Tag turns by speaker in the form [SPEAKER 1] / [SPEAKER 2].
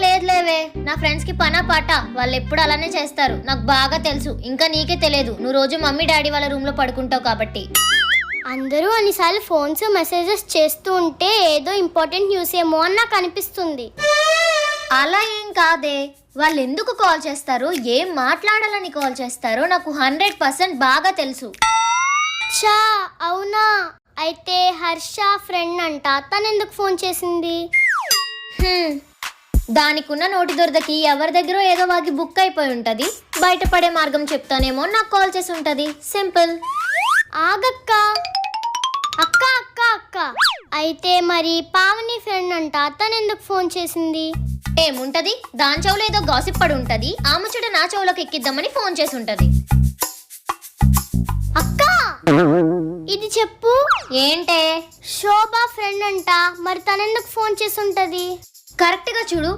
[SPEAKER 1] లేదులేవే, నా ఫ్రెండ్స్ కి పనా పాట, వాళ్ళు ఎప్పుడు అలానే చేస్తారు, నాకు బాగా తెలుసు. ఇంకా నీకే తెలియదు, నువ్వు రోజు మమ్మీ డాడీ వాళ్ళ రూమ్ లో పడుకుంటావు కాబట్టి.
[SPEAKER 2] అందరూ అన్నిసార్లు ఫోన్స్ మెసేజెస్ చేస్తూ ఉంటే ఏదో ఇంపార్టెంట్ న్యూస్ ఏమో అని నాకు అనిపిస్తుంది.
[SPEAKER 1] అలా ఏం కాదే, వాళ్ళు ఎందుకు కాల్ చేస్తారో, ఏం మాట్లాడాలని కాల్ చేస్తారో నాకు 100% బాగా తెలుసు.
[SPEAKER 2] చా అవునా, అయితే హర్ష ఫ్రెండ్ అంట, తను ఎందుకు ఫోన్ చేసింది?
[SPEAKER 1] దానికున్న నోటి దొరదకి ఎవరి దగ్గర ఏదో వాగి బుక్ అయిపోయి ఉంటది, బయటపడే మార్గం చెప్తానేమో నాకు కాల్ చేసి ఉంటది. సింపుల్.
[SPEAKER 2] ఆగక్క, అక్క అక్క అక్క, అయితే మరి పావని ఫ్రెండ్ అంట, తను ఎందుకు ఫోన్ చేసింది?
[SPEAKER 1] ఏముంటది, దాని చెవులో ఏదో గాసిప్ పడి ఉంటది, ఆ ముచ్చట నా చెవులోకి ఎక్కిద్దామని ఫోన్ చేసి ఉంటది.
[SPEAKER 2] అక్క ఇది చెప్పు.
[SPEAKER 1] ఏంటే?
[SPEAKER 2] శోభా ఫ్రెండ్ అంట, మరి తనెందుకు ఫోన్ చేసి ఉంటది?
[SPEAKER 1] కరెక్ట్ గా చూడు.